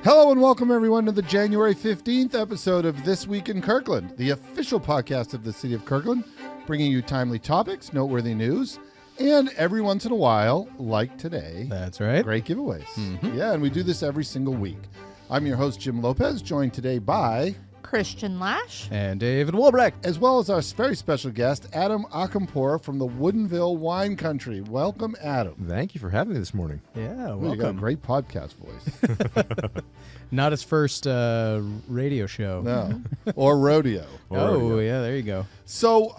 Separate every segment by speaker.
Speaker 1: Hello and welcome everyone to the January 15th episode of This Week in Kirkland, the official podcast of the city of Kirkland, bringing you timely topics, noteworthy news, and every once in a while, like today,
Speaker 2: that's right,
Speaker 1: great giveaways. Yeah, and we do this every single week. I'm your host, Jim Lopez, joined today by
Speaker 3: Christian Lash
Speaker 2: and David Wolbrecht,
Speaker 1: as well as our very special guest, Adam Akampor from the Woodinville Wine Country. Welcome, Adam.
Speaker 4: Thank you for having me this morning.
Speaker 2: Yeah, welcome.
Speaker 1: You got a great podcast voice.
Speaker 2: Not his first radio show.
Speaker 1: No. Or rodeo.
Speaker 2: Yeah, there you go.
Speaker 1: So,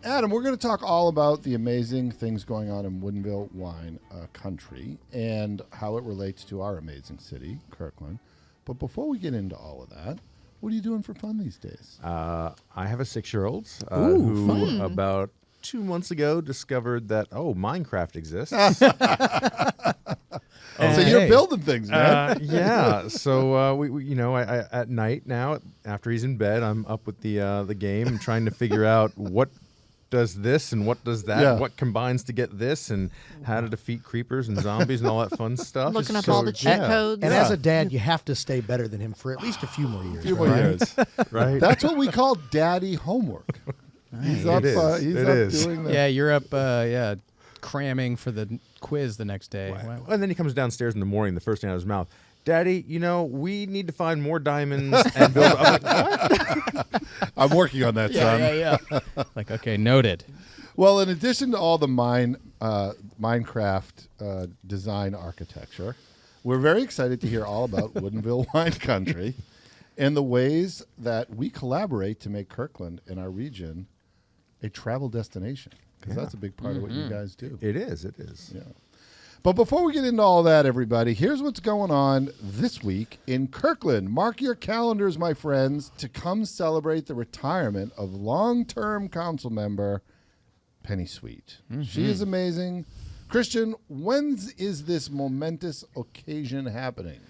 Speaker 1: Adam, we're going to talk all about the amazing things going on in Woodinville Wine Country and how it relates to our amazing city, Kirkland. But before we get into all of that, what are you doing for fun these days?
Speaker 4: I have a 6-year-old
Speaker 2: Ooh,
Speaker 4: who about 2 months ago discovered that, Minecraft exists.
Speaker 1: So you're building things, man.
Speaker 4: Yeah. So I at night now, after he's in bed, I'm up with the game and trying to figure out what does this and what does that,
Speaker 1: Yeah.
Speaker 4: what combines to get this, and how to defeat creepers and zombies and all that fun stuff.
Speaker 3: looking up all the cheat codes.
Speaker 5: And as a dad, you have to stay better than him for at least a few more years.
Speaker 1: A few more years.
Speaker 4: Right?
Speaker 1: That's what we call daddy homework. He's up,
Speaker 4: It is.
Speaker 1: he's
Speaker 4: It
Speaker 1: up
Speaker 4: is.
Speaker 1: doing that.
Speaker 2: Yeah, you're up, cramming for the quiz the next day. Wow.
Speaker 4: And then he comes downstairs in the morning, the first thing out of his mouth, Daddy, we need to find more diamonds and build. I'm like, what?
Speaker 1: I'm working on that, son.
Speaker 2: Yeah. Like, okay, noted.
Speaker 1: Well, in addition to all the Minecraft design architecture, we're very excited to hear all about Woodinville Wine Country and the ways that we collaborate to make Kirkland and our region a travel destination. Because that's a big part of what you guys do.
Speaker 4: It is.
Speaker 1: Yeah. But before we get into all that, everybody, here's what's going on this week in Kirkland. Mark your calendars, my friends, to come celebrate the retirement of long-term council member Penny Sweet. She is amazing. Christian, when is this momentous occasion happening?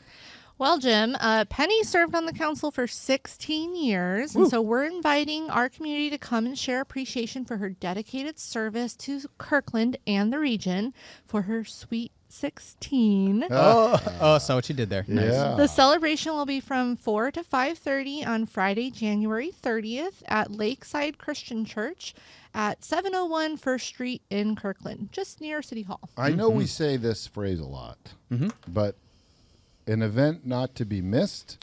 Speaker 3: Well, Jim, Penny served on the council for 16 years, and so we're inviting our community to come and share appreciation for her dedicated service to Kirkland and the region for her sweet 16.
Speaker 2: Oh, saw what you did there. Nice.
Speaker 1: Yeah.
Speaker 3: The celebration will be from 4 to 5:30 on Friday, January 30th at Lakeside Christian Church at 701 First Street in Kirkland, just near City Hall.
Speaker 1: I know we say this phrase a lot, but an event not to be missed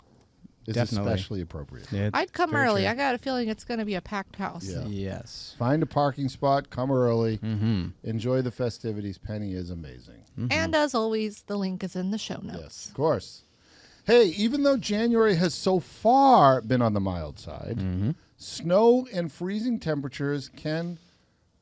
Speaker 1: is
Speaker 2: Definitely.
Speaker 1: especially appropriate.
Speaker 2: Yeah,
Speaker 3: I'd come
Speaker 2: very
Speaker 3: early.
Speaker 2: true.
Speaker 3: I got a feeling it's going to be a packed house.
Speaker 1: Yeah.
Speaker 2: Yes.
Speaker 1: Find a parking spot, come early, enjoy the festivities. Penny is amazing.
Speaker 3: And as always, the link is in the show notes.
Speaker 1: Yes, of course. Hey, even though January has so far been on the mild side, snow and freezing temperatures can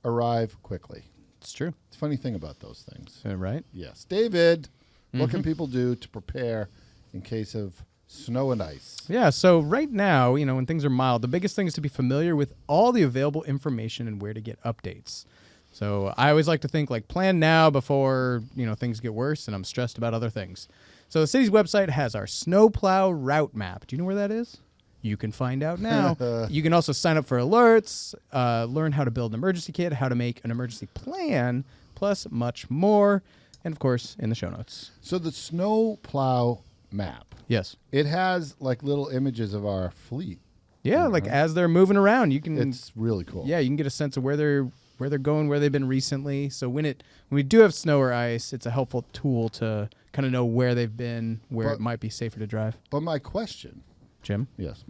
Speaker 1: arrive quickly.
Speaker 2: It's true.
Speaker 1: It's a funny thing about those things.
Speaker 2: Right?
Speaker 1: Yes. David, what can people do to prepare in case of snow and ice?
Speaker 2: Yeah, so right now, when things are mild, the biggest thing is to be familiar with all the available information and where to get updates. So I always like to think plan now before, things get worse and I'm stressed about other things. So the city's website has our snowplow route map. Do you know where that is? You can find out now. You can also sign up for alerts, learn how to build an emergency kit, how to make an emergency plan, plus much more. And, of course, in the show notes.
Speaker 1: So the snow plow map,
Speaker 2: Yes.
Speaker 1: it has little images of our fleet.
Speaker 2: Yeah, as they're moving around, you can...
Speaker 1: It's really cool.
Speaker 2: Yeah, you can get a sense of where they're going, where they've been recently. So when we do have snow or ice, it's a helpful tool to kind of know where they've been, where it might be safer to drive.
Speaker 1: But my question,
Speaker 2: Jim?
Speaker 1: is,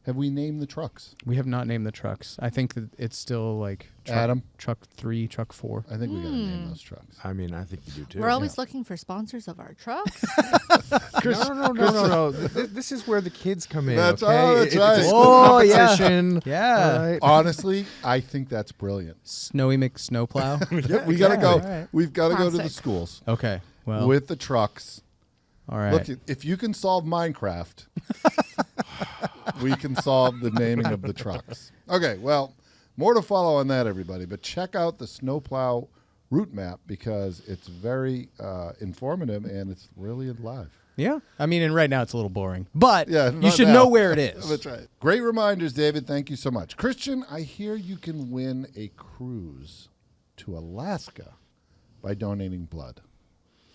Speaker 1: have we named the trucks?
Speaker 2: We have not named the trucks. I think that it's still
Speaker 1: Adam?
Speaker 2: truck 3, truck 4.
Speaker 1: I think we got to name those trucks.
Speaker 4: I mean, I think you do too.
Speaker 3: We're always looking for sponsors of our trucks.
Speaker 4: No. This is where the kids come in.
Speaker 1: That's-
Speaker 4: okay?
Speaker 1: oh, that's
Speaker 4: It's
Speaker 1: right.
Speaker 4: a school
Speaker 2: Oh, yeah.
Speaker 4: competition.
Speaker 2: Yeah.
Speaker 4: All right.
Speaker 1: Honestly, I think that's brilliant.
Speaker 2: Snowy McSnowplow.
Speaker 1: Yep, we got to go.
Speaker 2: All right.
Speaker 1: We've got to go to the
Speaker 3: Classic.
Speaker 1: schools
Speaker 2: Okay. Well,
Speaker 1: with the trucks.
Speaker 2: all right.
Speaker 1: Look, if you can solve Minecraft, we can solve the naming of the trucks. Okay, well, more to follow on that, everybody. But check out the snowplow route map because it's very informative and it's really live.
Speaker 2: Yeah. I mean, and right now it's a little boring, but
Speaker 1: Yeah,
Speaker 2: you
Speaker 1: not
Speaker 2: should
Speaker 1: now.
Speaker 2: know where it is.
Speaker 1: That's right. Great reminders, David. Thank you so much. Christian, I hear you can win a cruise to Alaska by donating blood.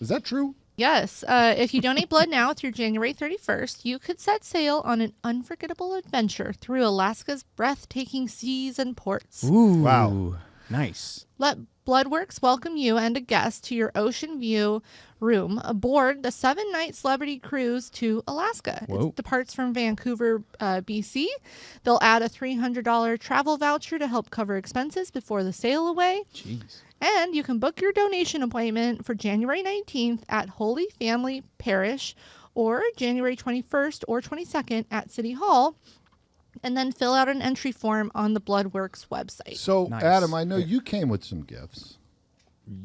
Speaker 1: Is that true?
Speaker 3: Yes. If you donate blood now through January 31st, you could set sail on an unforgettable adventure through Alaska's breathtaking seas and ports.
Speaker 2: Ooh.
Speaker 1: Wow.
Speaker 2: Nice.
Speaker 3: Let Bloodworks welcome you and a guest to your ocean view room aboard the 7-night celebrity cruise to Alaska.
Speaker 2: Whoa.
Speaker 3: It departs from Vancouver, BC. They'll add a $300 travel voucher to help cover expenses before the sail away.
Speaker 2: Jeez.
Speaker 3: And you can book your donation appointment for January 19th at Holy Family Parish or January 21st or 22nd at City Hall, and then fill out an entry form on the Bloodworks website.
Speaker 1: So,
Speaker 2: Nice.
Speaker 1: Adam, I know you came with some gifts.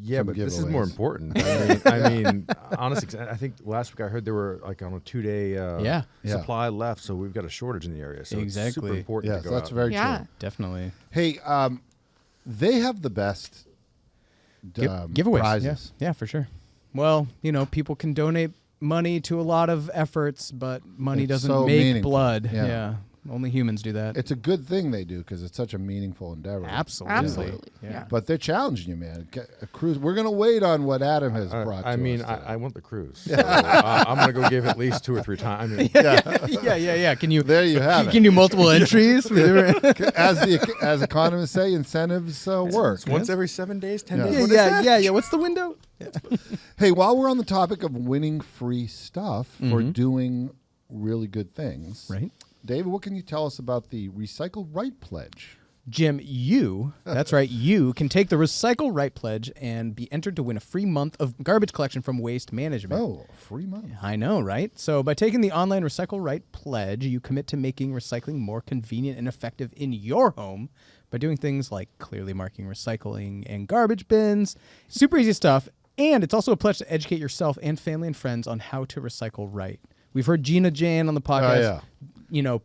Speaker 4: Yeah,
Speaker 1: Some
Speaker 4: but this is more
Speaker 1: giveaways.
Speaker 4: important. I mean, honestly, I think last week I heard there were like on a 2-day
Speaker 2: Yeah.
Speaker 4: supply left, so we've got a shortage in the area. So it's super
Speaker 2: Exactly.
Speaker 4: important
Speaker 1: Yes,
Speaker 4: to go
Speaker 1: that's
Speaker 4: out.
Speaker 1: very
Speaker 3: Yeah.
Speaker 1: true.
Speaker 2: Definitely.
Speaker 1: Hey, they have the best
Speaker 2: Giveaways.
Speaker 1: prizes.
Speaker 2: Yeah, for sure. Well, people can donate money to a lot of efforts, but money
Speaker 1: It's
Speaker 2: doesn't
Speaker 1: so
Speaker 2: make
Speaker 1: meaningful.
Speaker 2: blood.
Speaker 1: Yeah.
Speaker 2: Yeah. Only humans do that.
Speaker 1: It's a good thing they do because it's such a meaningful endeavor.
Speaker 2: Absolutely.
Speaker 3: Absolutely.
Speaker 2: Yeah.
Speaker 3: Yeah.
Speaker 1: But they're challenging you, man. Get a cruise. We're going to wait on what Adam has brought
Speaker 4: I
Speaker 1: to
Speaker 4: mean,
Speaker 1: us today.
Speaker 4: I want the cruise. So, I'm going to go give at least 2 or 3 times. I mean,
Speaker 2: yeah. Can you
Speaker 1: There you have
Speaker 2: can
Speaker 1: it.
Speaker 2: you multiple entries?
Speaker 1: As economists say, incentives work.
Speaker 4: it's once every 7 days, 10
Speaker 1: Yeah.
Speaker 4: days.
Speaker 2: yeah,
Speaker 4: What is
Speaker 2: yeah,
Speaker 4: that?
Speaker 2: yeah, yeah. What's the window?
Speaker 1: Hey, while we're on the topic of winning free stuff for doing really good things,
Speaker 2: Right.
Speaker 1: David, what can you tell us about the Recycle Right Pledge?
Speaker 2: Jim, that's right, you can take the Recycle Right Pledge and be entered to win a free month of garbage collection from Waste Management.
Speaker 1: Oh, a free month.
Speaker 2: I know, right? So by taking the online Recycle Right Pledge, you commit to making recycling more convenient and effective in your home by doing things like clearly marking recycling and garbage bins. Super easy stuff. And it's also a pledge to educate yourself and family and friends on how to recycle right. We've heard Gina Jan on the podcast.
Speaker 1: yeah.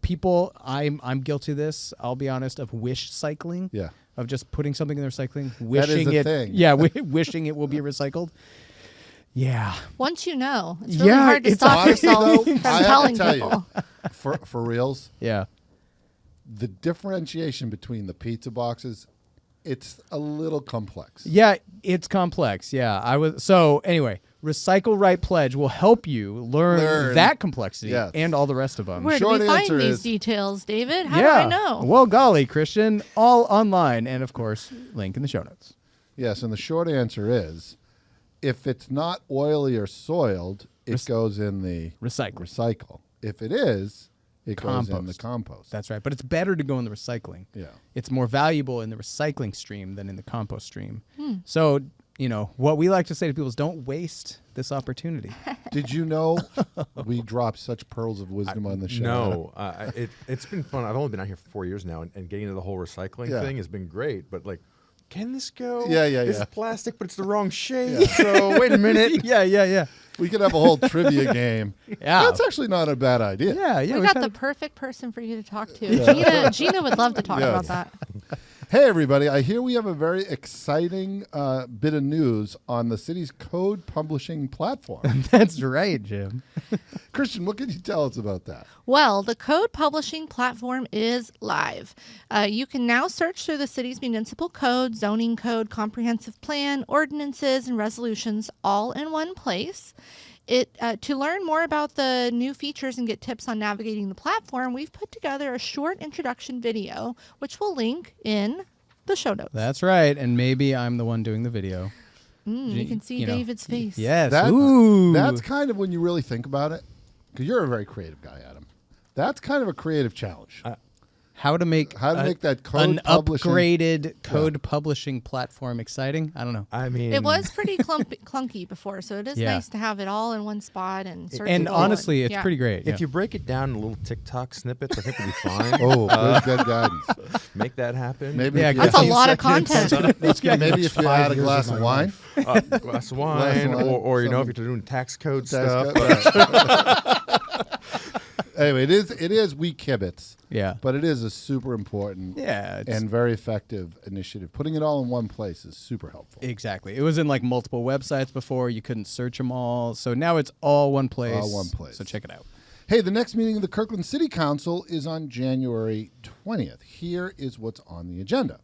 Speaker 2: People, I'm guilty of this. I'll be honest, of wish cycling.
Speaker 1: Yeah.
Speaker 2: Of just putting something in the recycling,
Speaker 1: That is
Speaker 2: wishing
Speaker 1: a
Speaker 2: it.
Speaker 1: thing.
Speaker 2: Yeah, wishing it will be recycled. Yeah.
Speaker 3: Once you know, it's really
Speaker 2: Yeah,
Speaker 3: hard to
Speaker 2: it's
Speaker 3: stop
Speaker 1: honestly,
Speaker 3: yourself
Speaker 1: though,
Speaker 3: from
Speaker 1: I have to
Speaker 3: telling
Speaker 1: tell
Speaker 3: people.
Speaker 1: you, for reals,
Speaker 2: Yeah.
Speaker 1: the differentiation between the pizza boxes, it's a little complex.
Speaker 2: Yeah, it's complex. Yeah, so anyway, Recycle Right Pledge will help you learn that complexity
Speaker 1: Yes.
Speaker 2: and all the rest of them.
Speaker 3: Where
Speaker 1: Short
Speaker 3: do we find
Speaker 1: answer
Speaker 3: these
Speaker 1: is-
Speaker 3: details, David? How
Speaker 2: yeah.
Speaker 3: do I know?
Speaker 2: Well, golly, Christian, all online, and of course, link in the show notes.
Speaker 1: Yes, and the short answer is, if it's not oily or soiled, it goes in the recycle. If it is, it goes in the compost.
Speaker 2: That's right, but it's better to go in the recycling.
Speaker 1: Yeah.
Speaker 2: It's more valuable in the recycling stream than in the compost stream. So, what we like to say to people is don't waste this opportunity.
Speaker 1: Did you know we dropped such pearls of wisdom on the show?
Speaker 4: No, it's been fun. I've only been out here for 4 years now, and getting into the whole recycling
Speaker 1: Yeah.
Speaker 4: thing has been great. But like, can this go?
Speaker 1: Yeah.
Speaker 4: It's plastic, but it's the wrong shape. So wait a minute.
Speaker 2: yeah.
Speaker 1: We could have a whole trivia game.
Speaker 2: Yeah.
Speaker 1: That's actually not a bad idea.
Speaker 2: Yeah.
Speaker 3: we got the perfect person for you to talk to. Gina would love to talk about that.
Speaker 1: Hey, everybody. I hear we have a very exciting bit of news on the city's code publishing platform.
Speaker 2: That's right, Jim.
Speaker 1: Christian, what can you tell us about that?
Speaker 3: Well, the code publishing platform is live. You can now search through the city's municipal code, zoning code, comprehensive plan, ordinances, and resolutions all in one place. To learn more about the new features and get tips on navigating the platform, we've put together a short introduction video, which we'll link in the show notes.
Speaker 2: That's right, and maybe I'm the one doing the video.
Speaker 3: You can see David's face.
Speaker 2: Yes.
Speaker 1: That's kind of when you really think about it, because you're a very creative guy, Adam. That's kind of a creative challenge.
Speaker 2: How to make
Speaker 1: that code
Speaker 2: an
Speaker 1: publishing
Speaker 2: upgraded code publishing platform exciting? I don't know.
Speaker 4: I mean,
Speaker 3: It was pretty clunky before, so it is
Speaker 2: Yeah.
Speaker 3: nice to have it all in one spot and search.
Speaker 2: And honestly, it's
Speaker 3: yeah.
Speaker 2: pretty great.
Speaker 4: if you break it down in little TikTok snippets, I think we'll be fine.
Speaker 1: Oh, good guidance.
Speaker 4: Make that happen.
Speaker 1: Maybe
Speaker 2: Yeah,
Speaker 1: if you
Speaker 3: That's a
Speaker 1: had-
Speaker 3: lot of content.
Speaker 1: Maybe if you
Speaker 5: 5
Speaker 1: had a
Speaker 5: years
Speaker 1: glass
Speaker 5: of
Speaker 1: of
Speaker 5: my
Speaker 1: wine.
Speaker 5: life.
Speaker 4: Glass of wine, or if you're doing tax code stuff.
Speaker 1: Anyway, it is we kibitz,
Speaker 2: Yeah.
Speaker 1: but it is a super important
Speaker 2: Yeah.
Speaker 1: and very effective initiative. Putting it all in one place is super helpful.
Speaker 2: Exactly. It was in like multiple websites before. You couldn't search them all. So now it's all one place.
Speaker 1: All one place.
Speaker 2: So check it out.
Speaker 1: Hey, the next meeting of the Kirkland City Council is on January 20th. Here is what's on the agenda.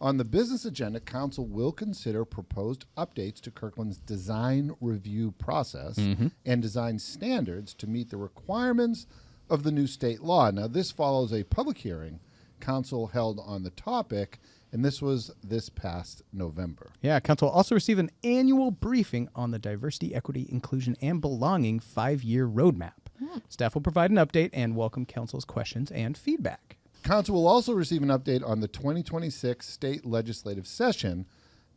Speaker 1: On the business agenda, Council will consider proposed updates to Kirkland's design review process and design standards to meet the requirements of the new state law. Now, this follows a public hearing Council held on the topic, and this was this past November.
Speaker 2: Yeah, Council will also receive an annual briefing on the Diversity, Equity, Inclusion, and Belonging 5-year roadmap. Staff will provide an update and welcome Council's questions and feedback.
Speaker 1: Council will also receive an update on the 2026 state legislative session,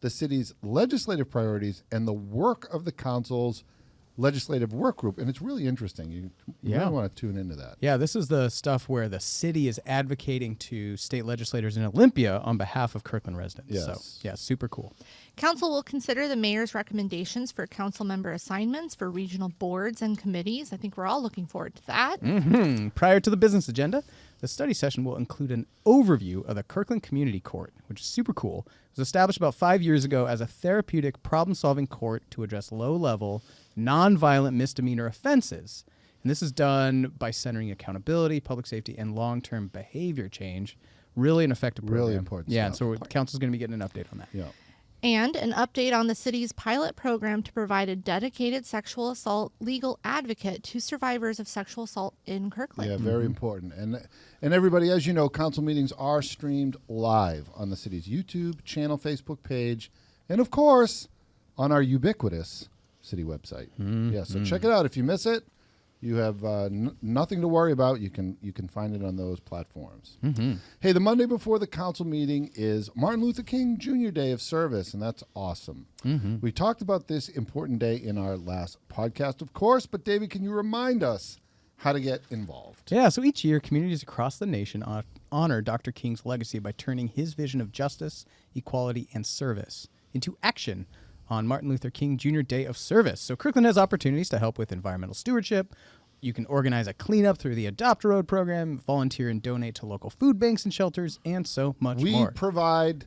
Speaker 1: the city's legislative priorities, and the work of the Council's legislative work group. And it's really interesting. You really want to tune into that.
Speaker 2: Yeah, this is the stuff where the city is advocating to state legislators in Olympia on behalf of Kirkland residents.
Speaker 1: Yes.
Speaker 2: So, yeah, super cool.
Speaker 3: Council will consider the mayor's recommendations for council member assignments for regional boards and committees. I think we're all looking forward to that.
Speaker 2: Prior to the business agenda, the study session will include an overview of the Kirkland Community Court, which is super cool. It was established about 5 years ago as a therapeutic problem-solving court to address low-level, non-violent misdemeanor offenses. And this is done by centering accountability, public safety, and long-term behavior change. Really an effective program.
Speaker 1: Really important
Speaker 2: Yeah,
Speaker 1: stuff.
Speaker 2: and so Council's going to be getting an update on that.
Speaker 1: Yeah.
Speaker 3: And an update on the city's pilot program to provide a dedicated sexual assault legal advocate to survivors of sexual assault in Kirkland.
Speaker 1: Yeah, very important. And everybody, as you know, council meetings are streamed live on the city's YouTube channel, Facebook page, and of course, on our ubiquitous city website. Yeah, so check it out. If you miss it, you have nothing to worry about. You can find it on those platforms. Hey, the Monday before the council meeting is Martin Luther King Jr. Day of Service, and that's awesome. We talked about this important day in our last podcast, of course, but David, can you remind us how to get involved?
Speaker 2: Yeah, so each year, communities across the nation honor Dr. King's legacy by turning his vision of justice, equality, and service into action on Martin Luther King Jr. Day of Service. So Kirkland has opportunities to help with environmental stewardship. You can organize a cleanup through the Adopt a Road program, volunteer and donate to local food banks and shelters, and so much more.
Speaker 1: We provide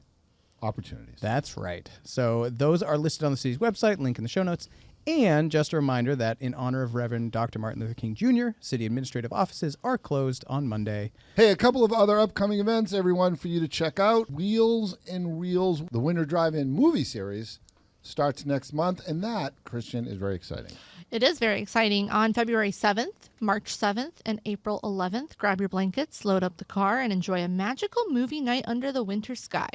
Speaker 1: opportunities.
Speaker 2: That's right. So those are listed on the city's website, link in the show notes. And just a reminder that in honor of Reverend Dr. Martin Luther King Jr., city administrative offices are closed on Monday.
Speaker 1: Hey, a couple of other upcoming events, everyone, for you to check out. Wheels and Reels, the Winter Drive-In movie series, starts next month, and that, Christian, is very exciting.
Speaker 3: It is very exciting. On February 7th, March 7th, and April 11th, grab your blankets, load up the car, and enjoy a magical movie night under the winter sky.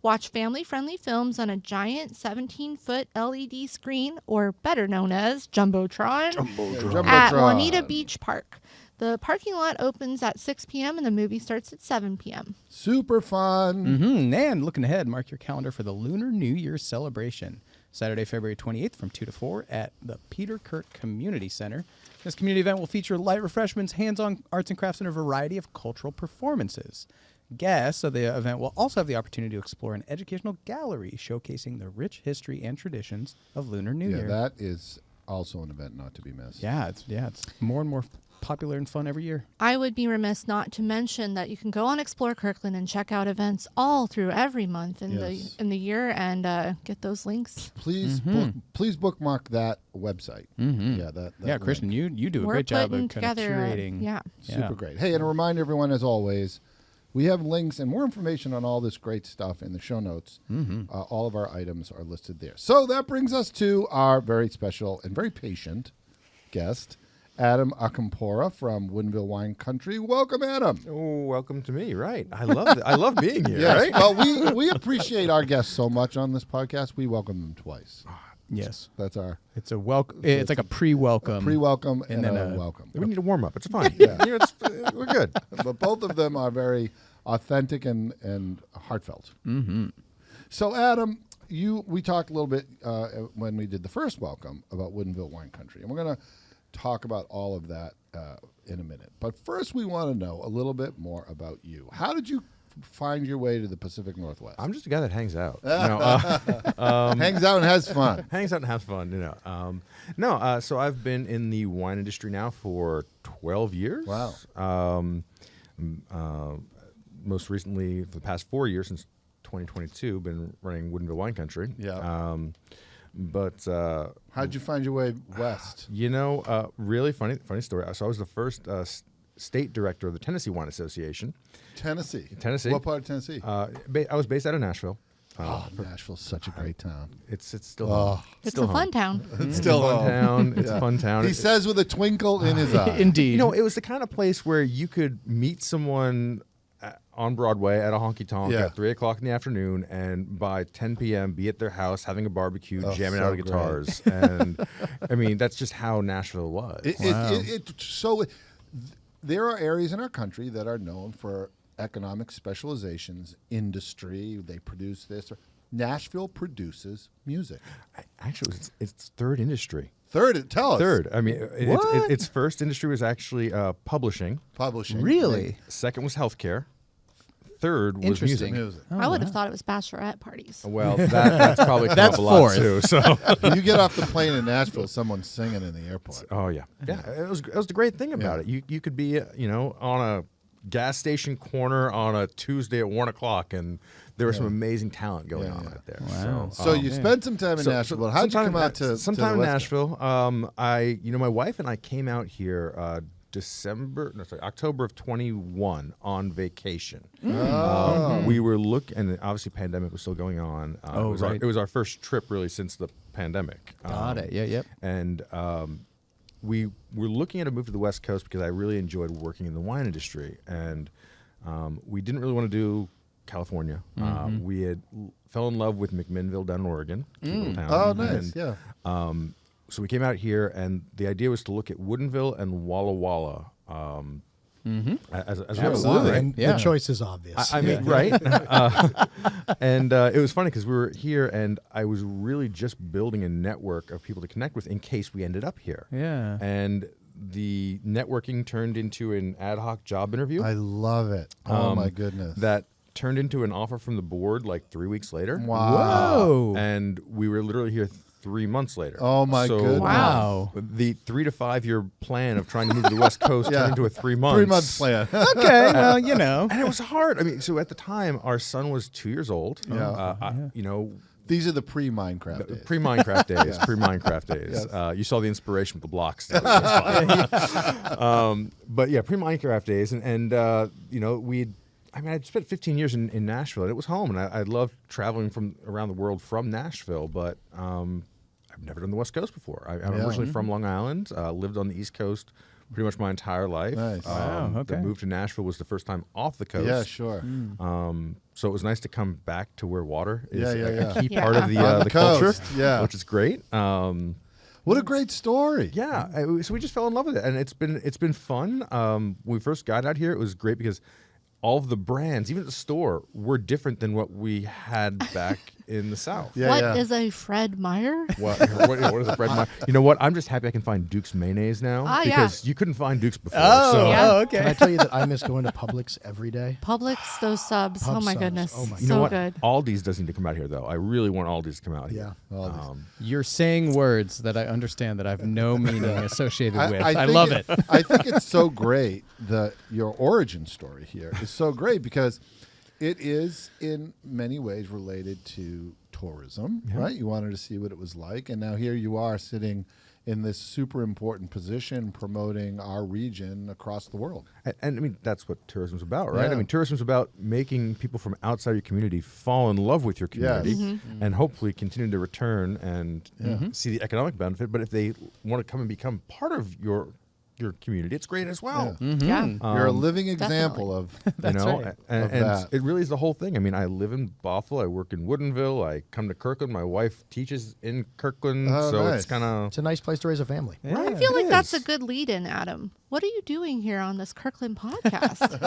Speaker 3: Watch family-friendly films on a giant 17-foot LED screen, or better known as Jumbotron, at Juanita Beach Park. The parking lot opens at 6 p.m. and the movie starts at 7 p.m.
Speaker 1: Super fun.
Speaker 2: And looking ahead, mark your calendar for the Lunar New Year celebration. Saturday, February 28th from 2 to 4 at the Peter Kirk Community Center. This community event will feature light refreshments, hands-on arts and crafts, and a variety of cultural performances. Guests of the event will also have the opportunity to explore an educational gallery showcasing the rich history and traditions of Lunar New Year.
Speaker 1: That is also an event not to be missed.
Speaker 2: Yeah, it's more and more popular and fun every year.
Speaker 3: I would be remiss not to mention that you can go on Explore Kirkland and check out events all through every month in the year and get those links.
Speaker 1: Please bookmark that website. Yeah, that
Speaker 2: Christian,
Speaker 1: link.
Speaker 2: you do a
Speaker 3: We're
Speaker 2: great job
Speaker 3: putting
Speaker 2: of kind of
Speaker 3: together,
Speaker 2: curating.
Speaker 1: Super great. Hey, and a reminder, everyone, as always, we have links and more information on all this great stuff in the show notes. All of our items are listed there. So that brings us to our very special and very patient guest, Adam Akampora from Woodinville Wine Country. Welcome, Adam.
Speaker 4: Oh, welcome to me. Right. I love being here.
Speaker 1: Yes.
Speaker 4: Right.
Speaker 1: Well, we appreciate our guests so much on this podcast. We welcome them twice.
Speaker 2: Yes.
Speaker 1: That's our
Speaker 2: It's a welcome. It's like a pre-welcome.
Speaker 1: pre-welcome and
Speaker 2: then
Speaker 1: a welcome.
Speaker 4: We need a warm up. It's fine. We're good.
Speaker 1: But both of them are very authentic and heartfelt. So, Adam, we talked a little bit when we did the first welcome about Woodinville Wine Country, and we're going to talk about all of that in a minute. But first, we want to know a little bit more about you. How did you find your way to the Pacific Northwest?
Speaker 4: I'm just a guy that hangs out.
Speaker 1: Hangs out and has fun.
Speaker 4: Hangs out and has fun. So I've been in the wine industry now for 12 years.
Speaker 1: Wow.
Speaker 4: Most recently, for the past 4 years, since 2022, been running Woodinville Wine Country.
Speaker 1: Yeah.
Speaker 4: But
Speaker 1: how'd you find your way west?
Speaker 4: really funny story. So I was the first state director of the Tennessee Wine Association.
Speaker 1: Tennessee.
Speaker 4: Tennessee.
Speaker 1: What part of Tennessee?
Speaker 4: I was based out of Nashville.
Speaker 1: Nashville's such a great town.
Speaker 4: It's still home.
Speaker 3: It's
Speaker 4: still
Speaker 3: a
Speaker 4: home.
Speaker 3: fun town.
Speaker 1: It's still
Speaker 4: Fun
Speaker 1: home.
Speaker 4: town. It's a fun town.
Speaker 1: He says with a twinkle in his eye.
Speaker 2: Indeed.
Speaker 4: You know, it was the kind of place where you could meet someone on Broadway at a honky tonk
Speaker 1: Yeah.
Speaker 4: at 3 o'clock in the afternoon, and by 10 p.m. be at their house having a barbecue, jamming
Speaker 1: so
Speaker 4: out
Speaker 1: great.
Speaker 4: guitars. And I mean, that's just how Nashville was.
Speaker 1: There are areas in our country that are known for economic specializations, industry. They produce this. Nashville produces music.
Speaker 4: Actually, it's third industry.
Speaker 1: Tell us.
Speaker 4: Third. I mean,
Speaker 2: What?
Speaker 4: its first industry was actually publishing.
Speaker 1: Publishing.
Speaker 2: Really?
Speaker 4: Second was healthcare. Third was
Speaker 2: Interesting.
Speaker 4: music.
Speaker 1: Music.
Speaker 3: I would have thought it was bachorette parties.
Speaker 4: Well, that's probably come
Speaker 2: That's
Speaker 4: up a lot
Speaker 2: fourth.
Speaker 4: too. So.
Speaker 1: When you get off the plane in Nashville, someone's singing in the airport.
Speaker 4: Oh yeah, yeah. It was the great thing about
Speaker 1: Yeah.
Speaker 4: it. You could be on a gas station corner on a Tuesday at 1 o'clock, and there was some amazing talent going on right there.
Speaker 2: Wow.
Speaker 1: So you spent some time in Nashville. But how'd you come out to
Speaker 4: sometime
Speaker 1: the
Speaker 4: in
Speaker 1: West Coast?
Speaker 4: Nashville? My wife and I came out here October of 21 on vacation. We were and obviously pandemic was still going on. It was our first trip really since the pandemic.
Speaker 2: Got it. Yeah, yep.
Speaker 4: And we were looking at a move to the West Coast because I really enjoyed working in the wine industry, and we didn't really want to do California. We had fell in love with McMinnville down in Oregon. Cute little town.
Speaker 1: Oh, nice.
Speaker 4: And,
Speaker 1: Yeah.
Speaker 4: so we came out here, and the idea was to look at Woodinville and Walla Walla as
Speaker 2: Absolutely.
Speaker 4: well.
Speaker 5: And
Speaker 2: Yeah.
Speaker 5: the choice is obvious.
Speaker 4: I mean, right? And it was funny because we were here, and I was really just building a network of people to connect with in case we ended up here.
Speaker 2: Yeah.
Speaker 4: And the networking turned into an ad hoc job interview
Speaker 1: I love it. Oh, my goodness.
Speaker 4: that turned into an offer from the board like 3 weeks later.
Speaker 1: Wow.
Speaker 2: Whoa.
Speaker 4: And we were literally here 3 months later.
Speaker 1: Oh, my goodness.
Speaker 2: Wow.
Speaker 4: The 3 to 5 year plan of trying to move to the West Coast
Speaker 1: Yeah.
Speaker 4: turned into a 3 months.
Speaker 1: 3 months plan.
Speaker 2: Okay. Well, you know.
Speaker 4: And it was hard. I mean, so at the time, our son was 2 years old.
Speaker 1: These are the pre-Minecraft days.
Speaker 4: Pre-Minecraft days. Pre-Minecraft days.
Speaker 1: Yes.
Speaker 4: You saw the inspiration with the blocks. But yeah, pre-Minecraft days, and I'd spent 15 years in Nashville, and it was home, and I loved traveling from around the world from Nashville, but I've never done the West Coast before. I'm originally from Long Island, lived on the East Coast pretty much my entire life.
Speaker 1: Nice.
Speaker 2: Wow, okay.
Speaker 4: The move to Nashville was the first time off the coast.
Speaker 1: Yeah, sure.
Speaker 4: So it was nice to come back to where water is
Speaker 1: Yeah.
Speaker 4: a key
Speaker 3: Yeah.
Speaker 4: part of the,
Speaker 1: On the
Speaker 4: culture,
Speaker 1: coast, yeah.
Speaker 4: which is great.
Speaker 1: What a great story.
Speaker 4: Yeah, so we just fell in love with it, and it's been fun. When we first got out here, it was great because all of the brands, even at the store, were different than what we had back in the South.
Speaker 1: Yeah,
Speaker 3: What is a Fred Meyer?
Speaker 4: What is a Fred Meyer? You know what? I'm just happy I can find Duke's mayonnaise now
Speaker 3: Ah, yeah.
Speaker 4: because you couldn't find Duke's before.
Speaker 2: Oh,
Speaker 4: so.
Speaker 3: Yeah.
Speaker 2: okay.
Speaker 5: Can I tell you that I miss going to Publix every day?
Speaker 3: Publix, those subs.
Speaker 5: Pub
Speaker 3: oh my
Speaker 5: subs.
Speaker 3: goodness.
Speaker 5: Oh my
Speaker 4: You know
Speaker 3: so
Speaker 4: what?
Speaker 3: good.
Speaker 4: Aldi's doesn't need to come out here though. I really want Aldi's to come out here.
Speaker 5: Yeah.
Speaker 1: All these.
Speaker 2: You're saying words that I understand that I have no meaning associated with. I
Speaker 1: think
Speaker 2: love it.
Speaker 1: I think it's so great that your origin story here is so great because it is in many ways related to tourism, right? You wanted to see what it was like, and now here you are sitting in this super important position promoting our region across the world.
Speaker 4: And I mean, that's what tourism's about, right?
Speaker 1: Yeah.
Speaker 4: I mean, tourism's about making people from outside your community fall in love with your community
Speaker 1: Yes.
Speaker 4: and hopefully continue to return and see the economic benefit. But if they want to come and become part of your community, it's great as well.
Speaker 3: Yeah.
Speaker 1: You're a living example of
Speaker 2: That's right.
Speaker 4: And
Speaker 1: Of that.
Speaker 4: it really is the whole thing. I mean, I live in Buffalo, I work in Woodinville, I come to Kirkland, my wife teaches in Kirkland,
Speaker 1: Oh,
Speaker 4: so
Speaker 1: nice.
Speaker 4: it's kind of
Speaker 5: It's a nice place to raise a family.
Speaker 3: I feel like that's a good lead-in, Adam. What are you doing here on this Kirkland podcast?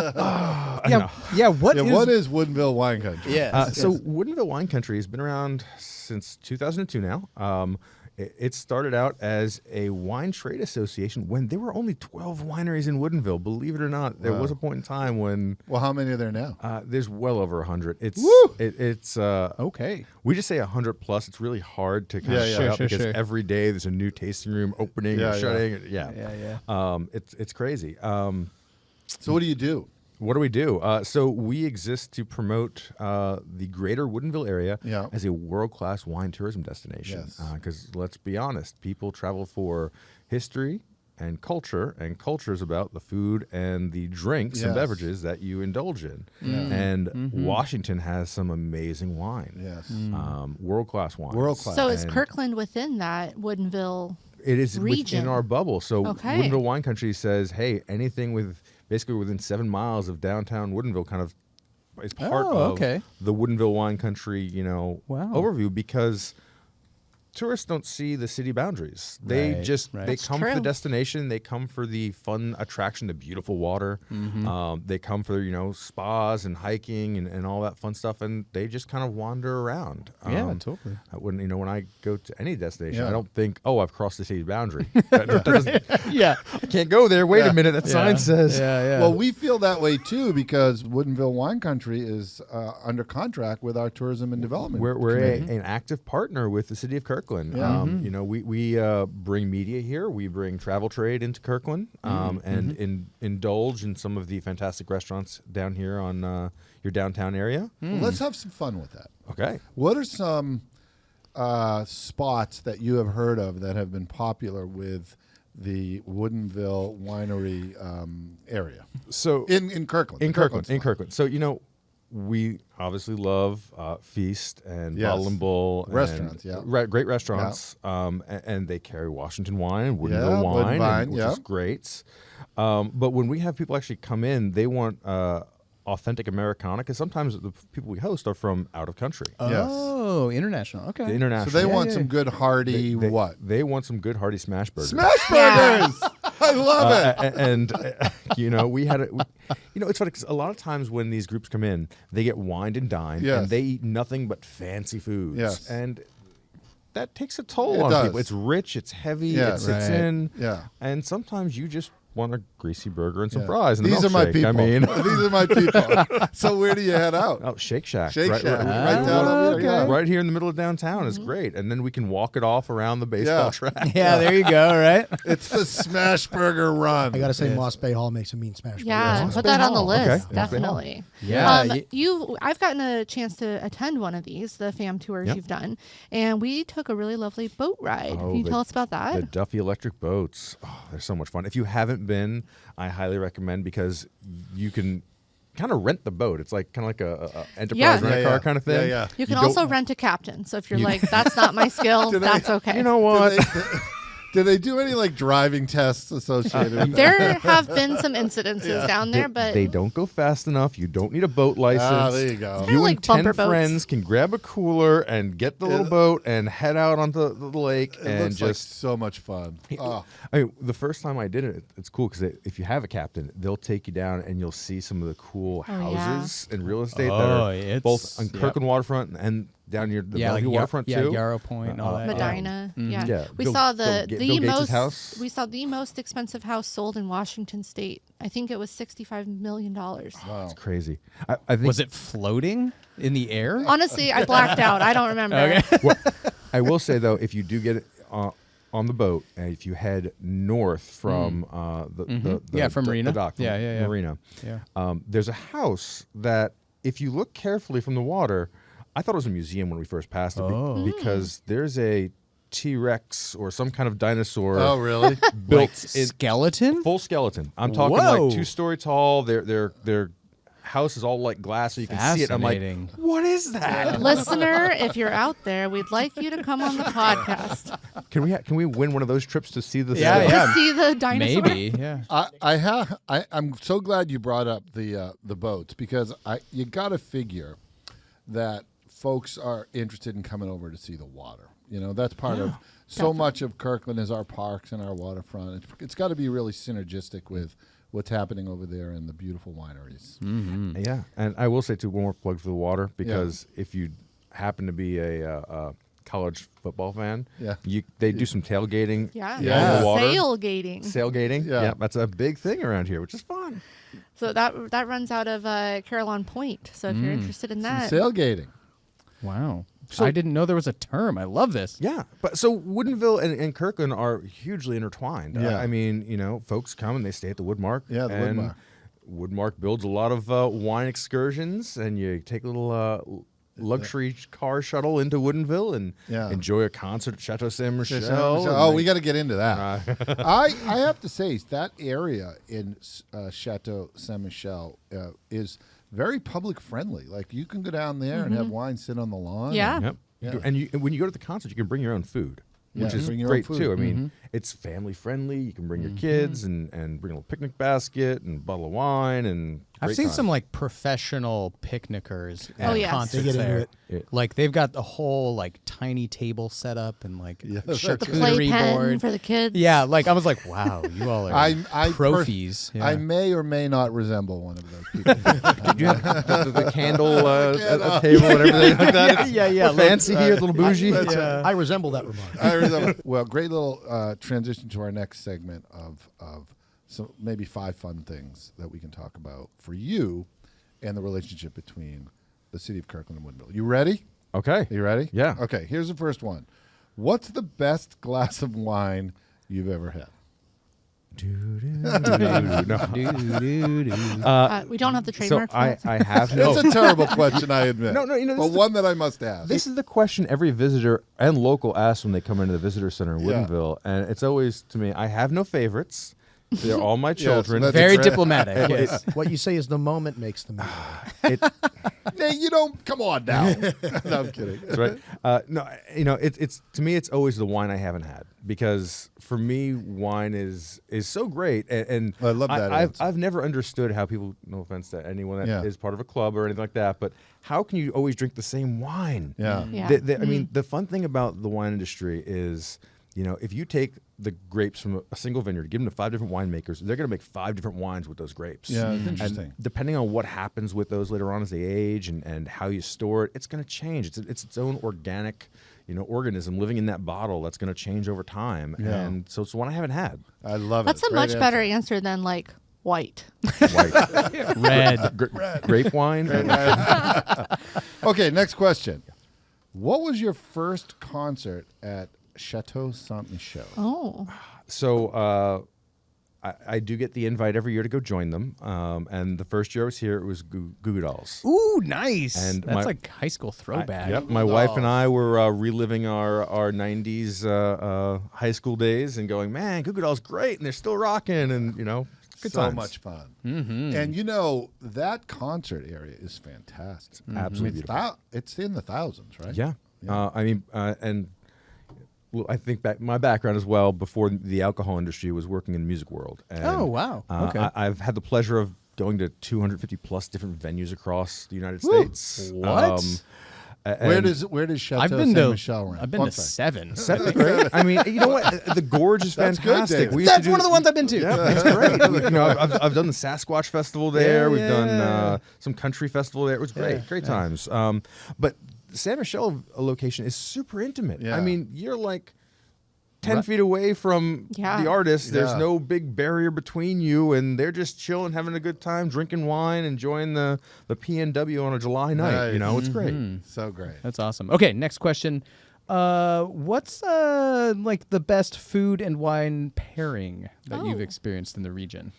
Speaker 2: Yeah. What
Speaker 1: is Woodinville Wine Country?
Speaker 2: Yeah.
Speaker 4: So Woodinville Wine Country has been around since 2002 now. It started out as a wine trade association when there were only 12 wineries in Woodinville. Believe it or not, there was a point in time when
Speaker 1: Well, how many are there now?
Speaker 4: there's well over 100. It's
Speaker 1: Woo!
Speaker 4: it's
Speaker 2: Okay.
Speaker 4: we just say 100 plus. It's really hard to kind
Speaker 1: Yeah,
Speaker 4: of
Speaker 1: yeah.
Speaker 4: shut up
Speaker 2: Sure,
Speaker 4: because
Speaker 2: sure.
Speaker 4: every day there's a new tasting room opening
Speaker 1: Yeah,
Speaker 4: and shutting. Yeah.
Speaker 2: Yeah.
Speaker 4: It's crazy.
Speaker 1: So what do you do?
Speaker 4: What do we do? So we exist to promote the greater Woodinville area
Speaker 1: Yeah.
Speaker 4: as a world-class wine tourism destination.
Speaker 1: Yes.
Speaker 4: Because let's be honest, people travel for history, and culture is about the food and the drinks and
Speaker 1: Yes.
Speaker 4: beverages that you indulge in. And Washington has some amazing wine.
Speaker 1: Yes.
Speaker 4: World-class wine.
Speaker 1: World-class.
Speaker 3: So is
Speaker 4: And
Speaker 3: Kirkland within that Woodinville?
Speaker 4: It is
Speaker 3: region?
Speaker 4: within our bubble. So
Speaker 3: Okay.
Speaker 4: Woodinville Wine Country says, hey, anything basically within 7 miles of downtown Woodinville kind of is part of
Speaker 2: okay.
Speaker 4: the Woodinville Wine Country,
Speaker 2: Wow.
Speaker 4: overview, because tourists don't see the city boundaries. They
Speaker 2: Right,
Speaker 4: just
Speaker 2: right.
Speaker 4: they
Speaker 3: That's
Speaker 4: come for the
Speaker 3: true.
Speaker 4: destination. They come for the fun attraction, the beautiful water. They come for spas and hiking and all that fun stuff, and they just kind of wander around.
Speaker 2: Yeah, totally.
Speaker 4: When I go to any destination,
Speaker 1: Yeah.
Speaker 4: I don't think, oh, I've crossed the city boundary. That doesn't-
Speaker 2: Yeah.
Speaker 4: I can't go there. Wait
Speaker 1: Yeah.
Speaker 4: a minute, that sign says.
Speaker 2: Yeah, yeah.
Speaker 1: Well, we feel that way too because Woodinville Wine Country is under contract with our tourism and development.
Speaker 4: We're
Speaker 1: committee.
Speaker 4: an active partner with the city of Kirkland.
Speaker 1: Yeah.
Speaker 4: We bring media here. We bring travel trade into Kirkland and indulge in some of the fantastic restaurants down here on your downtown area.
Speaker 1: Well, let's have some fun with that.
Speaker 4: Okay.
Speaker 1: What are some spots that you have heard of that have been popular with the Woodinville Winery area
Speaker 4: So
Speaker 1: in Kirkland?
Speaker 4: in
Speaker 1: The
Speaker 4: Kirkland,
Speaker 1: spot.
Speaker 4: so we obviously love Feast and
Speaker 1: Yes.
Speaker 4: Bottle and Bull. and
Speaker 1: Restaurants, yeah.
Speaker 4: Great restaurants. And they carry Washington wine, Woodinville
Speaker 1: Yeah,
Speaker 4: wine,
Speaker 1: Woodbine,
Speaker 4: which
Speaker 1: yeah.
Speaker 4: is great. But when we have people actually come in, they want authentic Americana, because sometimes the people we host are from out of country.
Speaker 1: Yes.
Speaker 2: Oh, international. Okay.
Speaker 4: The international.
Speaker 1: So they want
Speaker 2: yeah,
Speaker 1: some
Speaker 2: yeah.
Speaker 1: good hearty
Speaker 4: They-
Speaker 1: what?
Speaker 4: They want some good hearty smash burgers.
Speaker 1: Smash
Speaker 3: Yeah.
Speaker 1: burgers! I love it.
Speaker 4: And we had it. It's funny because a lot of times when these groups come in, they get wined and dined,
Speaker 1: Yes.
Speaker 4: and they eat nothing but fancy foods.
Speaker 1: Yes.
Speaker 4: And that takes a toll
Speaker 1: It
Speaker 4: on
Speaker 1: does.
Speaker 4: people. It's rich, it's heavy,
Speaker 1: Yes.
Speaker 4: it sits
Speaker 2: Right.
Speaker 4: in.
Speaker 1: Yeah.
Speaker 4: And sometimes you just want a greasy burger and some
Speaker 1: Yeah.
Speaker 4: fries. And a
Speaker 1: These are my
Speaker 4: milkshake.
Speaker 1: people.
Speaker 4: I mean,
Speaker 1: These are my people. So where do you head out?
Speaker 4: oh, Shake Shack.
Speaker 1: Shake
Speaker 4: right,
Speaker 1: Shack.
Speaker 4: Right,
Speaker 1: Right down over here, yeah.
Speaker 4: right here in the middle of downtown is great. And then we can walk it off around the baseball
Speaker 1: Yeah.
Speaker 4: track.
Speaker 2: Yeah, there you go. Right.
Speaker 1: It's the Smash Burger Run.
Speaker 5: I got to say, Moss Bay Hall makes a mean smash.
Speaker 3: Yeah,
Speaker 5: burgers.
Speaker 3: put that on the
Speaker 4: Hall. Okay.
Speaker 3: list,
Speaker 4: Moss Bay Hall.
Speaker 3: definitely.
Speaker 2: Yeah.
Speaker 3: I've gotten a chance to attend one of these, the fam tours
Speaker 4: Yep.
Speaker 3: you've done, and we took a really lovely boat ride.
Speaker 4: Oh,
Speaker 3: Can you
Speaker 4: the-
Speaker 3: tell us about that?
Speaker 4: The Duffy Electric boats. Oh, they're so much fun. If you haven't been, I highly recommend, because you can kind of rent the boat. It's like kind of like a enterprise
Speaker 3: Yeah.
Speaker 4: rent a car kind of thing.
Speaker 1: Yeah, yeah.
Speaker 3: You can
Speaker 4: go-
Speaker 3: also rent a captain. So if you're like, that's not my skill,
Speaker 1: Do they-
Speaker 3: that's okay.
Speaker 4: You know what?
Speaker 1: Do they do any like driving tests associated with that?
Speaker 3: There have been some incidences down there, but
Speaker 4: they don't go fast enough. You don't need a boat license.
Speaker 1: Ah, there you go.
Speaker 3: kinda
Speaker 4: You
Speaker 3: like
Speaker 4: and 10
Speaker 3: bumper boats.
Speaker 4: friends can grab a cooler and get the little boat and head out onto the lake
Speaker 1: It
Speaker 4: and
Speaker 1: looks like
Speaker 4: just.
Speaker 1: so much fun. Oh,
Speaker 4: I mean, the first time I did it, it's cool because if you have a captain, they'll take you down and you'll see some of the cool
Speaker 3: Oh, yeah.
Speaker 4: houses and real estate that
Speaker 2: Oh,
Speaker 4: are
Speaker 2: it's-
Speaker 4: both on
Speaker 2: yep.
Speaker 4: Kirkland waterfront and down near the
Speaker 2: Yeah, like
Speaker 4: Bellevue waterfront too.
Speaker 2: Yarrow Point and all that. yeah.
Speaker 3: Medina. Yeah.
Speaker 4: Yeah,
Speaker 3: We
Speaker 4: Bill-
Speaker 3: saw
Speaker 4: Bill
Speaker 3: the
Speaker 4: Gates'
Speaker 3: most
Speaker 4: house.
Speaker 3: we saw the most expensive house sold in Washington State. I think it was $65 million.
Speaker 1: wow.
Speaker 4: It's crazy. I think
Speaker 2: Was it floating in the air?
Speaker 3: Honestly, I blacked out. I don't remember.
Speaker 2: Okay.
Speaker 4: Well, I will say though, if you do get it on the boat, and if you head north from the
Speaker 2: Yeah, from
Speaker 4: the
Speaker 2: Marina.
Speaker 4: dock, from
Speaker 2: Yeah, yeah, yeah.
Speaker 4: Marina,
Speaker 2: Yeah.
Speaker 4: there's a house that if you look carefully from the water, I thought it was a museum when we first passed it because there's a T-Rex or some kind of dinosaur
Speaker 1: Oh, really?
Speaker 4: built
Speaker 2: Like
Speaker 4: in
Speaker 2: skeleton?
Speaker 4: full skeleton. I'm talking
Speaker 2: Whoa.
Speaker 4: like 2-story tall. Their house is all like glass, so you can see it. I'm like,
Speaker 2: Fascinating.
Speaker 4: what is that?
Speaker 3: Listener, if you're out there, we'd like you to come on the podcast
Speaker 4: Can we win one of those trips to see the
Speaker 2: Yeah,
Speaker 4: stuff?
Speaker 2: yeah.
Speaker 3: to see the dinosaur.
Speaker 2: Maybe. Yeah.
Speaker 1: I'm so glad you brought up the boats because you got to figure that folks are interested in coming over to see the water. You know, that's part of so much of Kirkland is our parks and our waterfront. It's got to be really synergistic with what's happening over there in the beautiful wineries.
Speaker 4: Yeah, and I will say too, one more plug for the water, because if you happen to be a college football fan, they do some tailgating.
Speaker 3: Yeah.
Speaker 4: on the water.
Speaker 3: Sailgating.
Speaker 4: Sailgating.
Speaker 1: Yeah.
Speaker 4: Yeah, that's a big thing around here, which is fun.
Speaker 3: So that runs out of Carillon Point. So if you're interested in that,
Speaker 1: Sailgating.
Speaker 2: Wow.
Speaker 4: So-
Speaker 2: I didn't know there was a term. I love this.
Speaker 4: Yeah, but so Woodinville and Kirkland are hugely intertwined.
Speaker 1: Yeah.
Speaker 4: I mean, folks come and they stay at the Woodmark.
Speaker 1: Yeah, the
Speaker 4: and Woodmark builds a lot of wine excursions, and you take a little luxury car shuttle into Woodinville and
Speaker 1: Yeah.
Speaker 4: enjoy a concert at Chateau Saint Michel.
Speaker 1: Oh, we got to get into that. I have to say that area in Chateau Saint Michel is very public friendly. Like you can go down there and have wine sit on the lawn.
Speaker 3: Yeah.
Speaker 4: Yep.
Speaker 1: Yeah.
Speaker 4: And when you go to the concert, you can bring your own food, which
Speaker 1: Yeah,
Speaker 4: is
Speaker 1: bring your own
Speaker 4: great
Speaker 1: food.
Speaker 4: too. I mean, it's family friendly. You can bring your kids and bring a little picnic basket and a bottle of wine and.
Speaker 2: I've
Speaker 4: great
Speaker 2: seen
Speaker 4: time.
Speaker 2: some like professional picnickers
Speaker 3: Oh,
Speaker 2: at
Speaker 3: yes.
Speaker 2: concerts
Speaker 5: They get into
Speaker 2: there.
Speaker 5: it.
Speaker 4: Yeah.
Speaker 2: Like they've got the whole like tiny table set up and like
Speaker 1: Yeah,
Speaker 2: a
Speaker 1: that's
Speaker 3: The
Speaker 2: charcuterie
Speaker 3: playpen
Speaker 2: board.
Speaker 3: for the kids.
Speaker 2: Yeah, like I was like, wow, you all are
Speaker 1: I
Speaker 2: profis. Yeah.
Speaker 1: I may or may not resemble one of those people.
Speaker 4: Did you have the candle at a table and everything like that?
Speaker 2: yeah.
Speaker 4: We're fancy here, a little bougie.
Speaker 5: I resemble that remark.
Speaker 1: I resemble. Well, great little transition to our next segment of so maybe 5 fun things that we can talk about for you and the relationship between the city of Kirkland and Woodinville. You ready?
Speaker 4: Okay.
Speaker 1: You ready?
Speaker 4: Yeah.
Speaker 1: Okay, here's the first one. What's the best glass of wine you've ever had?
Speaker 3: We don't have the
Speaker 4: So
Speaker 3: trademark for that.
Speaker 4: I have no.
Speaker 1: It's a terrible question, I admit.
Speaker 4: No, you know, this
Speaker 1: but
Speaker 4: is the-
Speaker 1: one that I must ask.
Speaker 4: This is the question every visitor and local asks when they come into the visitor center in
Speaker 1: Yeah.
Speaker 4: Woodinville, and it's always to me. I have no favorites. They're all my
Speaker 1: so
Speaker 4: children.
Speaker 1: that's
Speaker 2: Very
Speaker 1: It's-
Speaker 2: diplomatic. Yes.
Speaker 5: What you say is the moment makes the movie.
Speaker 1: Hey, you don't. Come on now. No, I'm kidding.
Speaker 4: That's right. No, you know, it's to me, it's always the wine I haven't had because for me, wine is so great, and
Speaker 1: I love that answer.
Speaker 4: I've never understood how people. No offense to anyone that is
Speaker 1: Yeah.
Speaker 4: part of a club or anything like that, but how can you always drink the same wine?
Speaker 1: Yeah.
Speaker 3: Yeah.
Speaker 4: I mean, the fun thing about the wine industry is, you know, if you take the grapes from a single vineyard, give them to 5 different winemakers, they're going to make 5 different wines with those grapes.
Speaker 1: Yeah, it's
Speaker 4: And
Speaker 1: interesting.
Speaker 4: depending on what happens with those later on as they age and how you store it, it's going to change. It's its own organic, you know, organism living in that bottle that's going to change over time.
Speaker 1: Yeah.
Speaker 4: And so it's one I haven't had.
Speaker 1: I love
Speaker 3: That's
Speaker 1: it.
Speaker 3: a much better answer than like white.
Speaker 4: White.
Speaker 2: Red.
Speaker 4: Grape wine.
Speaker 1: Okay, next question. What was your first concert at Chateau Saint Michel?
Speaker 3: Oh.
Speaker 4: So I do get the invite every year to go join them. And the first year I was here, it was Goo Goo Dolls.
Speaker 2: Ooh, nice.
Speaker 4: And
Speaker 2: That's
Speaker 4: my-
Speaker 2: like high school throwback.
Speaker 4: Yep, my wife and I were reliving our 90s high school days and going, man, Goo Goo Dolls great, and they're still rocking, and, you know, good
Speaker 1: so
Speaker 4: times.
Speaker 1: much fun. And you know, that concert area is fantastic.
Speaker 4: Absolutely
Speaker 1: It's in the thousands, right?
Speaker 4: Yeah. I mean, and well, I think my background as well before the alcohol industry was working in the music world. And,
Speaker 2: Oh, wow. Okay.
Speaker 4: I've had the pleasure of going to 250 plus different venues across the United States.
Speaker 2: What?
Speaker 1: Where does Chateau
Speaker 2: I've been
Speaker 1: Saint
Speaker 2: to
Speaker 1: Michel rank?
Speaker 2: I've been
Speaker 1: Oh,
Speaker 2: to
Speaker 1: I'm sorry.
Speaker 2: 7.
Speaker 4: Seventh grade. I mean, you know what? The Gorge is
Speaker 1: That's good,
Speaker 4: fantastic.
Speaker 1: David.
Speaker 4: We used to
Speaker 2: That's
Speaker 4: do-
Speaker 2: one of the ones I've been to.
Speaker 4: Yeah, that's great. You know, I've done the Sasquatch Festival there.
Speaker 2: Yeah,
Speaker 4: We've
Speaker 2: yeah.
Speaker 4: done some country festival there. It was great, great times. But the San Michel location is super intimate.
Speaker 1: Yeah.
Speaker 4: I mean, you're like 10 feet away from
Speaker 3: Yeah.
Speaker 4: the artist. There's
Speaker 1: Yeah.
Speaker 4: no big barrier between you, and they're just chilling, having a good time, drinking wine, enjoying the PNW on a July night. You
Speaker 1: Nice.
Speaker 4: know, it's great.
Speaker 1: So great.
Speaker 2: That's awesome. Okay, next question. What's like the best food and wine pairing that you've
Speaker 3: Oh.
Speaker 2: experienced in the region?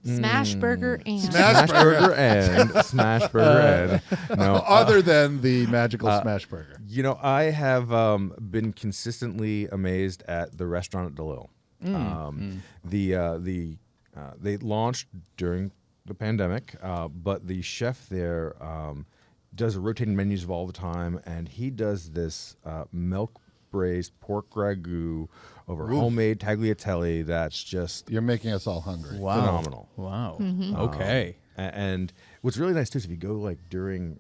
Speaker 3: Smash burger and
Speaker 4: Smash burger and smash burger and no.
Speaker 1: Other than the magical smash burger.
Speaker 4: You know, I have been consistently amazed at the restaurant at DeLille. They launched during the pandemic, but the chef there does rotating menus of all the time, and he does this milk braised pork ragu over homemade tagliatelle that's just
Speaker 1: You're making us all hungry.
Speaker 4: phenomenal.
Speaker 2: Wow.
Speaker 3: Mm-hmm.
Speaker 2: Okay.
Speaker 4: And what's really nice too is if you go like during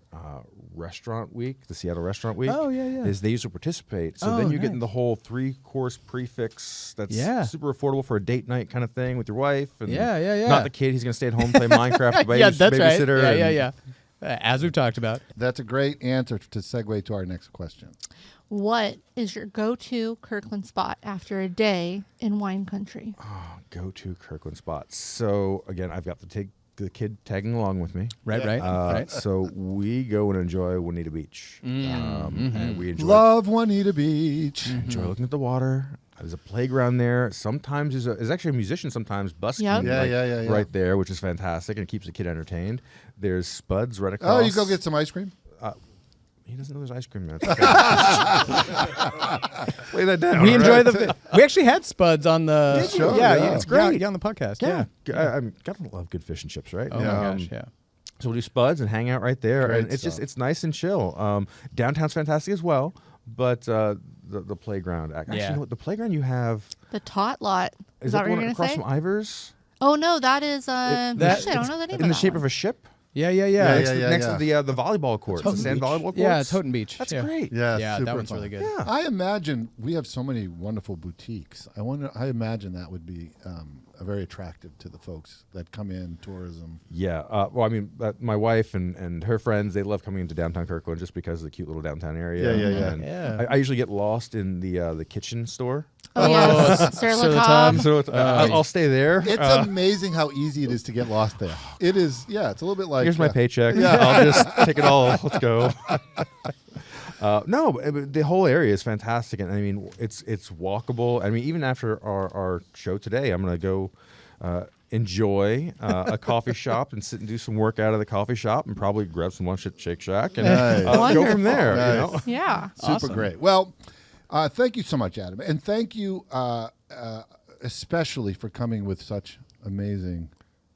Speaker 4: restaurant week, the Seattle Restaurant Week,
Speaker 2: Oh, yeah, yeah.
Speaker 4: is they usually participate. So
Speaker 2: Oh,
Speaker 4: then you're getting
Speaker 2: nice.
Speaker 4: the whole 3-course prefix that's
Speaker 2: Yeah.
Speaker 4: super affordable for a date night kind of thing with your wife. And
Speaker 2: Yeah.
Speaker 4: Not the kid, he's going to stay at home play Minecraft.
Speaker 2: Yeah, that's right.
Speaker 4: babysitter.
Speaker 2: Yeah. As we've talked about.
Speaker 1: That's a great answer to segue to our next question.
Speaker 3: what is your go-to Kirkland spot after a day in wine country?
Speaker 4: Go to Kirkland spots. So again, I've got the kid tagging along with me.
Speaker 2: Right.
Speaker 4: So we go and enjoy Juanita Beach. And we
Speaker 1: Love Juanita Beach.
Speaker 4: enjoy looking at the water. There's a playground there. Sometimes there's actually a musician sometimes busking
Speaker 3: Yep.
Speaker 1: Yeah.
Speaker 4: right there, which is fantastic and keeps the kid entertained. There's Spuds right across.
Speaker 1: Oh, you go get some ice cream?
Speaker 4: He doesn't know there's ice cream there. Lay that down.
Speaker 2: We enjoy
Speaker 4: right?
Speaker 2: we actually had Spuds on the
Speaker 1: Did you?
Speaker 2: yeah,
Speaker 1: Yeah.
Speaker 2: it's great. Yeah, on the podcast. Yeah.
Speaker 4: I gotta love good fish and chips, right?
Speaker 2: Oh my gosh, yeah.
Speaker 4: So we'll do Spuds and hang out right there,
Speaker 1: Great
Speaker 4: and it's
Speaker 1: stuff.
Speaker 4: it's nice and chill. Downtown's fantastic as well, but the playground. Actually,
Speaker 2: Yeah.
Speaker 4: you know what? The playground you have
Speaker 3: The Tot Lot. Is
Speaker 4: that
Speaker 3: that what you're
Speaker 4: one
Speaker 3: going to
Speaker 4: across
Speaker 3: say?
Speaker 4: from Ivers?
Speaker 3: Oh, no, that is. Actually, I don't know the name
Speaker 4: In the
Speaker 3: of that
Speaker 4: shape
Speaker 3: one.
Speaker 4: of a ship.
Speaker 2: Yeah.
Speaker 4: Next,
Speaker 1: yeah,
Speaker 4: next
Speaker 1: yeah.
Speaker 4: to the volleyball courts, the
Speaker 5: Houghton
Speaker 4: sand
Speaker 5: Beach.
Speaker 4: volleyball courts.
Speaker 2: Yeah, it's Houghton Beach.
Speaker 4: That's
Speaker 2: yeah.
Speaker 4: great.
Speaker 1: Yeah,
Speaker 2: Yeah,
Speaker 1: super
Speaker 2: that one's
Speaker 1: fun.
Speaker 2: really good.
Speaker 4: Yeah.
Speaker 1: I imagine we have so many wonderful boutiques. I imagine that would be very attractive to the folks that come in tourism.
Speaker 4: Yeah. Well, I mean, my wife and her friends, they love coming into downtown Kirkland just because of the cute little downtown area.
Speaker 1: Yeah.
Speaker 4: And
Speaker 2: Yeah.
Speaker 4: I usually get lost in the kitchen store.
Speaker 3: Oh, yes. Sir
Speaker 2: Sir
Speaker 3: Lacob.
Speaker 4: So I'll stay there.
Speaker 1: It's amazing how easy it is to get lost there. It is, yeah. It's a little bit like
Speaker 4: Here's my paycheck. I'll just take it all. Let's go. No, but the whole area is fantastic, and I mean, it's walkable. I mean, even after our show today, I'm gonna go enjoy a coffee shop and sit and do some work out of the coffee shop, and probably grab some lunch at Shake Shack and
Speaker 1: Nice.
Speaker 4: go from there.
Speaker 1: Nice.
Speaker 4: You know?
Speaker 3: Yeah.
Speaker 1: Super
Speaker 2: Awesome.
Speaker 1: great. Well, thank you so much, Adam, and thank you especially for coming with such amazing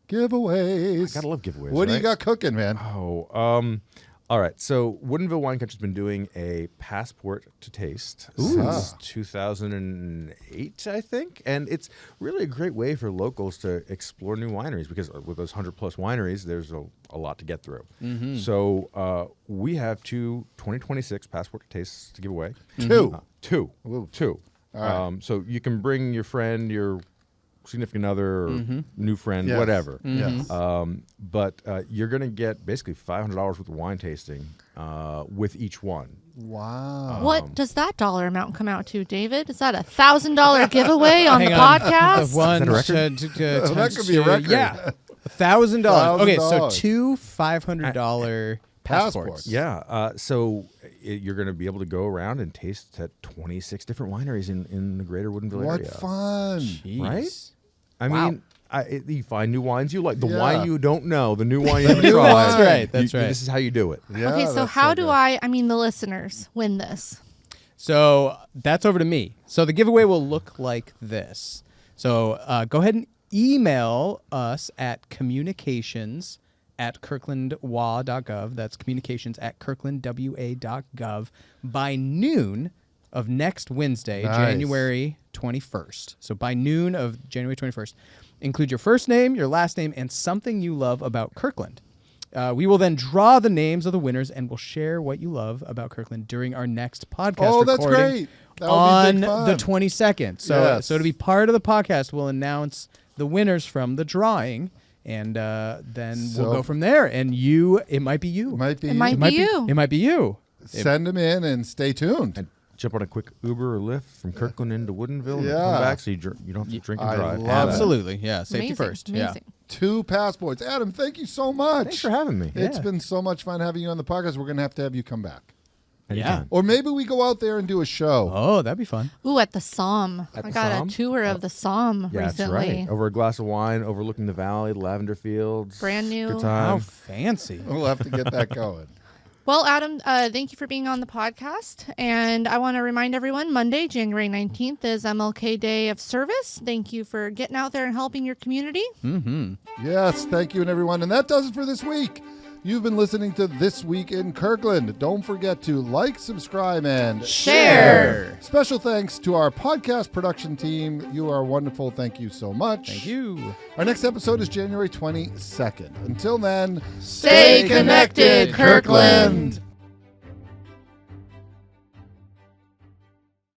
Speaker 1: giveaways.
Speaker 4: Gotta love giveaways.
Speaker 1: What do you
Speaker 4: right?
Speaker 1: got cooking, man?
Speaker 4: All right. So Woodinville Wine Country's been doing a passport to taste since 2008, I think, and it's really a great way for locals to explore new wineries because with those 100+ wineries, there's a lot to get through. So we have 2 2026 passport to tastes to give away. Two.
Speaker 1: Ooh.
Speaker 4: All right. So you can bring your friend, your significant other, or new friend,
Speaker 1: Yes.
Speaker 4: whatever.
Speaker 1: Yes.
Speaker 4: But you're going to get basically $500 worth of wine tasting with each one.
Speaker 1: Wow.
Speaker 3: What does that dollar amount come out to, David? Is that a $1,000 giveaway on the
Speaker 2: Hang on.
Speaker 3: podcast?
Speaker 2: The one
Speaker 4: Is that a record?
Speaker 1: That could be a record.
Speaker 2: Yeah, $1,000. Okay, so
Speaker 1: $1,000.
Speaker 2: 2 $500 passports.
Speaker 4: Yeah. So you're going to be able to go around and taste at 26 different wineries in the greater Woodinville
Speaker 1: What
Speaker 4: area.
Speaker 1: fun.
Speaker 2: Jeez.
Speaker 4: Right? I
Speaker 2: Wow.
Speaker 4: mean, you find new wines you like. The
Speaker 1: Yeah.
Speaker 4: wine you don't know, the new wine you haven't
Speaker 1: new
Speaker 4: tried.
Speaker 1: wine.
Speaker 2: That's right, that's right.
Speaker 4: This is how you do it.
Speaker 1: Yeah,
Speaker 3: Okay, so
Speaker 1: that's
Speaker 3: how do
Speaker 1: good.
Speaker 3: I mean, the listeners win this?
Speaker 2: So that's over to me. So the giveaway will look like this. So go ahead and email us at communications@kirklandwa.gov. That's communications@kirklandwa.gov by noon of next Wednesday,
Speaker 1: Nice.
Speaker 2: January 21st. So by noon of January 21st. Include your first name, your last name, and something you love about Kirkland. We will then draw the names of the winners and we'll share what you love about Kirkland during our next podcast
Speaker 1: Oh, that's
Speaker 2: recording
Speaker 1: great. That would
Speaker 2: on
Speaker 1: be big fun.
Speaker 2: the 22nd. So,
Speaker 1: Yes.
Speaker 2: so to be part of the podcast, we'll announce the winners from the drawing, and then
Speaker 1: So-
Speaker 2: we'll go from there. And it might be you.
Speaker 1: Might be
Speaker 3: It might be you.
Speaker 2: It might be you.
Speaker 1: Send them in and stay tuned.
Speaker 4: And jump on a quick Uber or Lyft from Kirkland into Woodinville and
Speaker 1: Yeah.
Speaker 4: come back so you don't have to drink and
Speaker 1: I
Speaker 4: drive.
Speaker 1: love it.
Speaker 2: Absolutely. Yeah. Safety
Speaker 3: Amazing,
Speaker 2: first. Yeah.
Speaker 3: amazing.
Speaker 1: 2 passports. Adam, thank you so much.
Speaker 4: Thanks for having me.
Speaker 1: It's
Speaker 2: Yeah.
Speaker 1: been so much fun having you on the podcast. We're going to have you come back.
Speaker 2: Yeah.
Speaker 1: Or maybe we go out there and do a show.
Speaker 2: Oh, that'd be fun.
Speaker 3: Ooh, at the Somme.
Speaker 4: At
Speaker 3: I
Speaker 4: the
Speaker 3: got
Speaker 4: Somme?
Speaker 3: a tour of the Somme
Speaker 4: Yeah, that's
Speaker 3: recently.
Speaker 4: right. Over a glass of wine, overlooking the valley, the lavender fields.
Speaker 3: Brand new.
Speaker 4: Good
Speaker 2: How
Speaker 4: time.
Speaker 2: fancy.
Speaker 1: We'll have to get that going.
Speaker 3: Well, Adam, thank you for being on the podcast. And I want to remind everyone, Monday, January 19th is MLK Day of Service. Thank you for getting out there and helping your community.
Speaker 1: Yes, thank you, and everyone. And that does it for this week. You've been listening to This Week in Kirkland. Don't forget to like, subscribe, and
Speaker 3: Share.
Speaker 1: Special thanks to our podcast production team. You are wonderful. Thank you so much.
Speaker 2: Thank you.
Speaker 1: Our next episode is January 22nd. Until then,
Speaker 3: Stay connected, Kirkland.